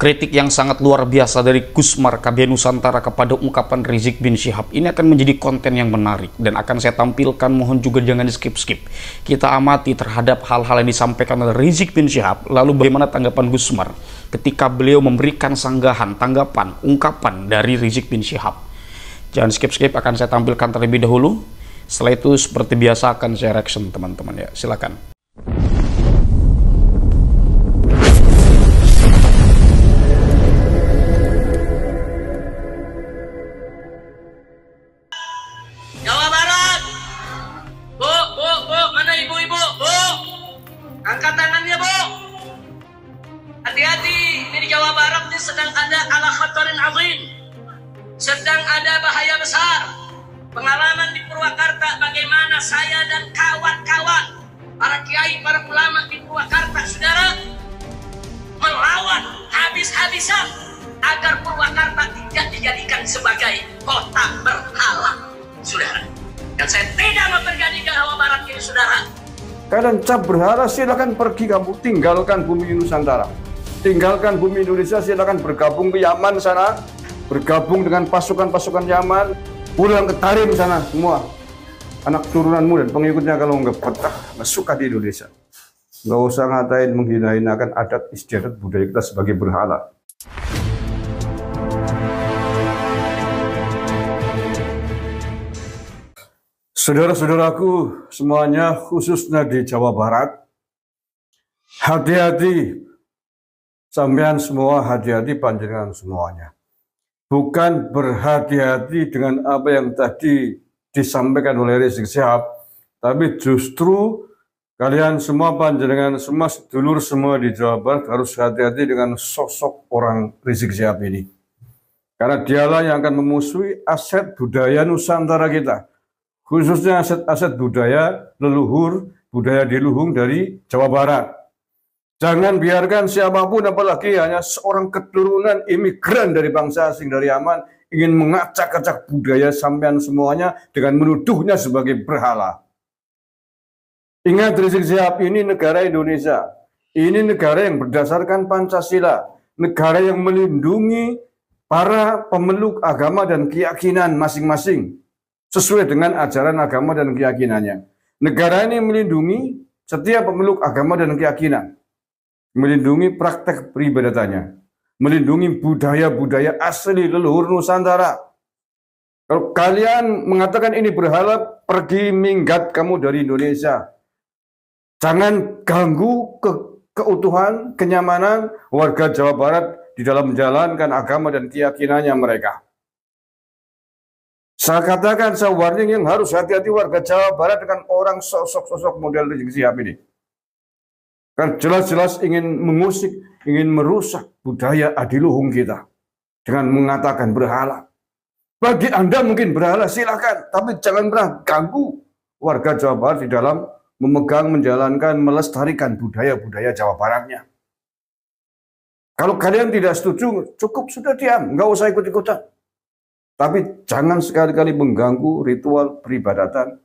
Kritik yang sangat luar biasa dari Gusmar KB Nusantara kepada ungkapan Rizik bin Syihab ini akan menjadi konten yang menarik dan akan saya tampilkan, mohon juga jangan di skip-skip. Kita amati terhadap hal-hal yang disampaikan oleh Rizik bin Syihab, lalu bagaimana tanggapan Gusmar ketika beliau memberikan sanggahan, tanggapan, ungkapan dari Rizik bin Syihab. Jangan skip-skip, akan saya tampilkan terlebih dahulu. Setelah itu seperti biasa akan saya reaction teman-teman ya, silakan. Jawa Barat, Bu, mana ibu-ibu, Bu? Angkat tangannya, Bu. Hati-hati, ini di Jawa Barat ini sedang ada ala khatarin azim, sedang ada bahaya besar. Pengalaman di Purwakarta bagaimana saya dan kawan-kawan, para kiai, para ulama di Purwakarta, saudara, melawan habis-habisan agar Purwakarta tidak dijadikan sebagai kota berhala. Saudara, dan saya tidak mau terjadi ke Jawa Barat ini, saudara. Kalian cap berhala, silakan pergi kamu, tinggalkan bumi Nusantara, tinggalkan bumi Indonesia, silakan bergabung ke Yaman sana, bergabung dengan pasukan-pasukan Yaman, pulang ke Tarim sana semua, anak turunanmu dan pengikutnya. Kalau nggak betah, nggak suka di Indonesia, nggak usah ngatain, menghina-hinakan adat istiadat budaya kita sebagai berhala. Saudara-saudaraku semuanya, khususnya di Jawa Barat, hati-hati, sampean semua hati-hati, panjenengan semuanya. Bukan berhati-hati dengan apa yang tadi disampaikan oleh Rizik Syihab, tapi justru kalian semua, panjenengan semua, sedulur semua di Jawa Barat harus hati-hati dengan sosok orang Rizik Syihab ini. Karena dialah yang akan memusuhi aset budaya Nusantara kita, khususnya aset-aset budaya leluhur, budaya diluhung dari Jawa Barat. Jangan biarkan siapapun, apalagi hanya seorang keturunan imigran dari bangsa asing dari Yaman, ingin mengacak-acak budaya sampean semuanya dengan menuduhnya sebagai berhala. Ingat, Rizik Syihab ini negara Indonesia. Ini negara yang berdasarkan Pancasila, negara yang melindungi para pemeluk agama dan keyakinan masing-masing sesuai dengan ajaran agama dan keyakinannya. Negara ini melindungi setiap pemeluk agama dan keyakinan, melindungi praktek peribadatannya, melindungi budaya-budaya asli leluhur Nusantara. Kalau kalian mengatakan ini berhala, pergi minggat kamu dari Indonesia. Jangan ganggu keutuhan, kenyamanan warga Jawa Barat di dalam menjalankan agama dan keyakinannya mereka. Saya katakan, saya warning yang harus hati-hati warga Jawa Barat dengan orang sosok-sosok model Rizik Syihab ini. Kan jelas-jelas ingin mengusik, ingin merusak budaya adiluhung kita dengan mengatakan berhala. Bagi Anda mungkin berhala, silakan, tapi jangan pernah ganggu warga Jawa Barat di dalam memegang, menjalankan, melestarikan budaya-budaya Jawa Baratnya. Kalau kalian tidak setuju, cukup sudah diam, nggak usah ikut-ikutan. Tapi jangan sekali-kali mengganggu ritual peribadatan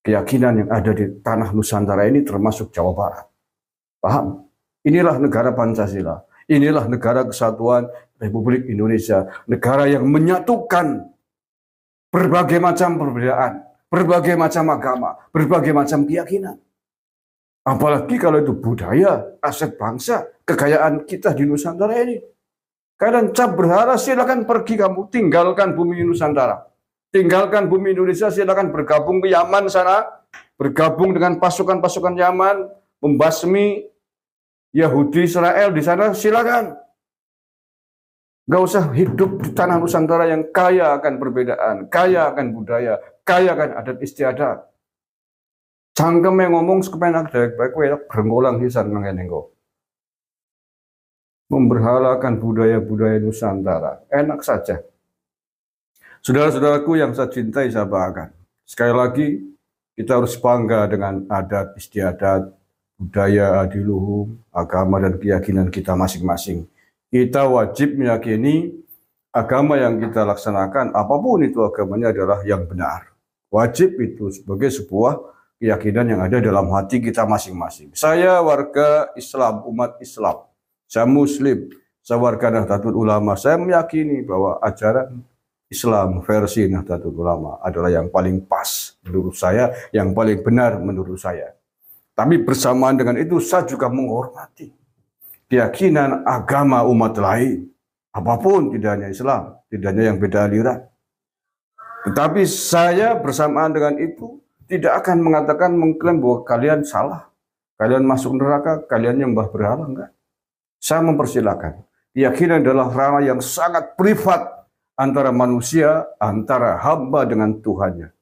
keyakinan yang ada di tanah Nusantara ini, termasuk Jawa Barat. Paham? Inilah negara Pancasila. Inilah negara kesatuan Republik Indonesia. Negara yang menyatukan berbagai macam perbedaan, berbagai macam agama, berbagai macam keyakinan. Apalagi kalau itu budaya, aset bangsa, kekayaan kita di Nusantara ini. Kalian cap berhala, silakan pergi kamu, tinggalkan bumi Nusantara, tinggalkan bumi Indonesia, silakan bergabung ke Yaman sana, bergabung dengan pasukan-pasukan Yaman, membasmi Yahudi Israel di sana, silakan. Gak usah hidup di tanah Nusantara yang kaya akan perbedaan, kaya akan budaya, kaya akan adat istiadat. Cangkem yang ngomong sekepenak baik-baik, berenggolang hisan mengenenggo. Memberhalakan budaya-budaya Nusantara, enak saja. Saudara-saudaraku yang saya cintai, saya banggakan. Sekali lagi, kita harus bangga dengan adat istiadat, budaya adiluhung, agama dan keyakinan kita masing-masing. Kita wajib meyakini agama yang kita laksanakan, apapun itu agamanya, adalah yang benar. Wajib itu sebagai sebuah keyakinan yang ada dalam hati kita masing-masing. Saya warga Islam, umat Islam. Saya Muslim, saya warga Nahdlatul Ulama, saya meyakini bahwa ajaran Islam versi Nahdlatul Ulama adalah yang paling pas menurut saya, yang paling benar menurut saya. Tapi bersamaan dengan itu saya juga menghormati keyakinan agama umat lain. Apapun, tidak hanya Islam, tidak hanya yang beda aliran. Tetapi saya bersamaan dengan itu tidak akan mengatakan, mengklaim bahwa kalian salah, kalian masuk neraka, kalian nyembah berhala, enggak. Saya mempersilahkan. Keyakinan adalah ranah yang sangat privat antara manusia, antara hamba dengan Tuhannya.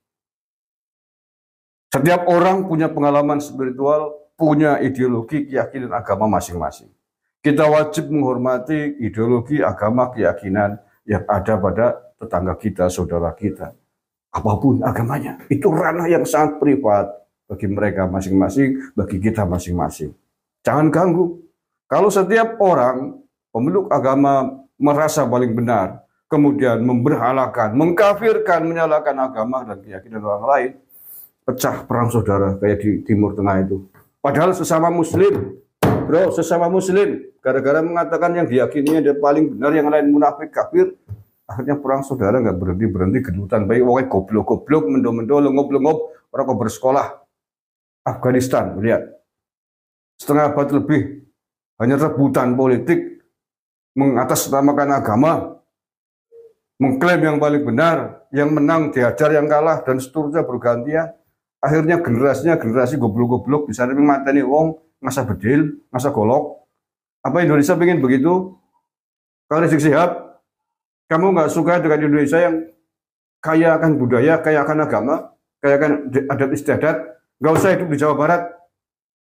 Setiap orang punya pengalaman spiritual, punya ideologi, keyakinan agama masing-masing. Kita wajib menghormati ideologi, agama, keyakinan yang ada pada tetangga kita, saudara kita. Apapun agamanya, itu ranah yang sangat privat bagi mereka masing-masing, bagi kita masing-masing. Jangan ganggu. Kalau setiap orang pemeluk agama merasa paling benar, kemudian memberhalakan, mengkafirkan, menyalahkan agama dan keyakinan orang lain, pecah perang saudara kayak di Timur Tengah itu. Padahal sesama muslim, bro, sesama muslim, gara-gara mengatakan yang diyakininya dia paling benar, yang lain munafik, kafir, akhirnya perang saudara nggak berhenti gedutan, baik orang goblok-goblok, mendo-mendo, lengop-lengop, orang kok bersekolah. Afghanistan, lihat, setengah abad lebih hanya rebutan politik, mengatasnamakan agama, mengklaim yang paling benar, yang menang diajar yang kalah, dan seterusnya bergantian. Akhirnya generasinya generasi goblok-goblok, bisa mateni wong, ngasa bedil, ngasa golok. Apa Indonesia pengen begitu? Kalau Rizik Syihab, kamu nggak suka dengan Indonesia yang kaya akan budaya, kaya akan agama, kaya akan adat istiadat, nggak usah hidup di Jawa Barat,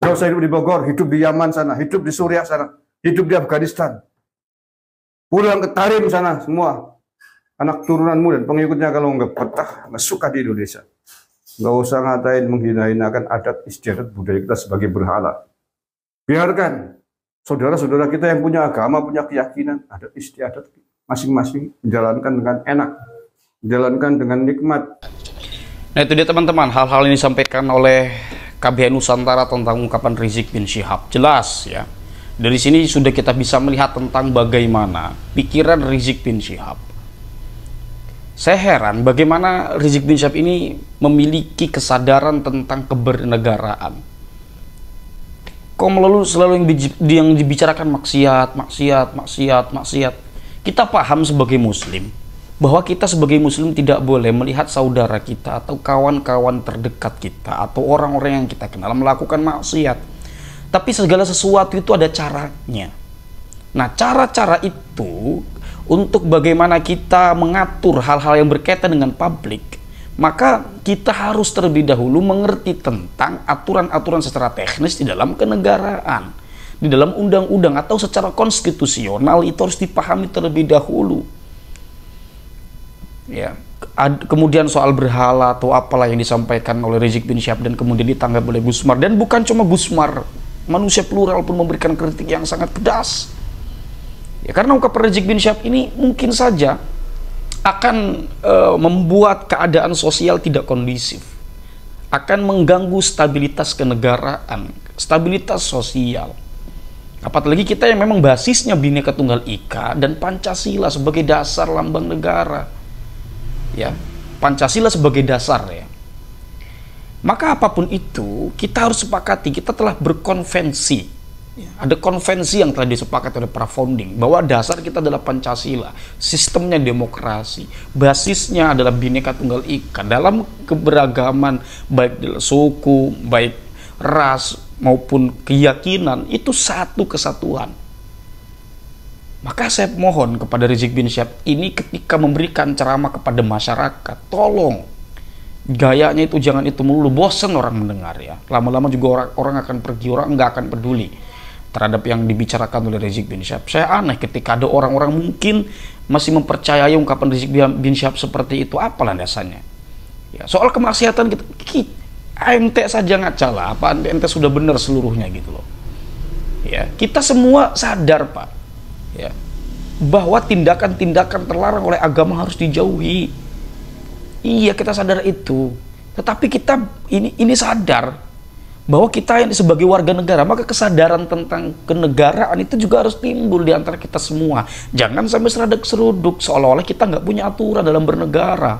nggak usah hidup di Bogor, hidup di Yaman sana, hidup di Suriah sana, hidup di Afghanistan. Pulang ke Tarim sana semua. Anak turunanmu dan pengikutnya kalau nggak betah, nggak suka di Indonesia. Nggak usah ngatain, menghina-hinakan adat istiadat budaya kita sebagai berhala. Biarkan saudara-saudara kita yang punya agama, punya keyakinan, adat istiadat masing-masing menjalankan dengan enak, menjalankan dengan nikmat. Nah itu dia teman-teman, hal-hal ini disampaikan oleh KBN Nusantara tentang ungkapan Rizik bin Syihab. Jelas ya, dari sini sudah kita bisa melihat tentang bagaimana pikiran Rizik bin Syihab. Saya heran bagaimana Rizik bin Syihab ini memiliki kesadaran tentang kebernegaraan. Kok selalu yang dibicarakan maksiat. Kita paham sebagai muslim bahwa kita sebagai muslim tidak boleh melihat saudara kita atau kawan-kawan terdekat kita atau orang-orang yang kita kenal melakukan maksiat. Tapi segala sesuatu itu ada caranya. Nah, cara-cara itu untuk bagaimana kita mengatur hal-hal yang berkaitan dengan publik, maka kita harus terlebih dahulu mengerti tentang aturan-aturan secara teknis di dalam kenegaraan, di dalam undang-undang atau secara konstitusional. Itu harus dipahami terlebih dahulu. Ya, kemudian soal berhala atau apalah yang disampaikan oleh Rizik bin Syihab dan kemudian ditanggapi oleh Gusmar, dan bukan cuma Gusmar, manusia plural pun memberikan kritik yang sangat pedas. Ya, karena ungkapan Rizik bin Syihab ini mungkin saja akan membuat keadaan sosial tidak kondisif, akan mengganggu stabilitas kenegaraan, stabilitas sosial. Apalagi kita yang memang basisnya Bhinneka Tunggal Ika dan Pancasila sebagai dasar lambang negara. Ya, Pancasila sebagai dasar ya. Maka apapun itu kita harus sepakati, kita telah berkonvensi. Ya, ada konvensi yang telah disepakati oleh para founding bahwa dasar kita adalah Pancasila, sistemnya demokrasi, basisnya adalah Bhinneka Tunggal Ika dalam keberagaman baik dalam suku, baik ras maupun keyakinan, itu satu kesatuan. Maka saya mohon kepada Rizik bin Syihab ini ketika memberikan ceramah kepada masyarakat, tolong gayanya itu jangan itu melulu, bosan orang mendengar ya. Lama-lama juga orang akan pergi, orang nggak akan peduli terhadap yang dibicarakan oleh Rizik bin Syihab. Saya aneh ketika ada orang-orang mungkin masih mempercayai ungkapan Rizik bin Syihab seperti itu. Apa landasannya? Ya, soal kemaksiatan kita ente saja ngaca lah, apa ente sudah benar seluruhnya gitu loh. Ya, kita semua sadar Pak, ya, bahwa tindakan-tindakan terlarang oleh agama harus dijauhi. Iya, kita sadar itu. Tetapi kita ini sadar bahwa kita yang sebagai warga negara, maka kesadaran tentang kenegaraan itu juga harus timbul di antara kita semua. Jangan sampai seradak-seruduk seolah-olah kita nggak punya aturan dalam bernegara.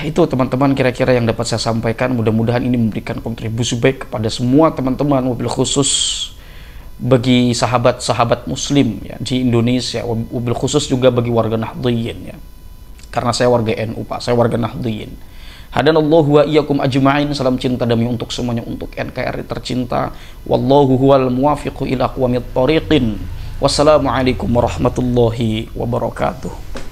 Itu teman-teman kira-kira yang dapat saya sampaikan. Mudah-mudahan ini memberikan kontribusi baik kepada semua teman-teman, wabil khusus bagi sahabat-sahabat muslim ya, di Indonesia, wabil khusus juga bagi warga Nahdliyin ya. Karena saya warga NU Pak, saya warga Nahdliyin. Hadanallahu wa iyyakum ajma'in. Salam cinta damai untuk semuanya, untuk NKRI tercinta. Wallahu huwal muwafiqu ila aqwamit thoriqin. Wassalamualaikum warahmatullahi wabarakatuh.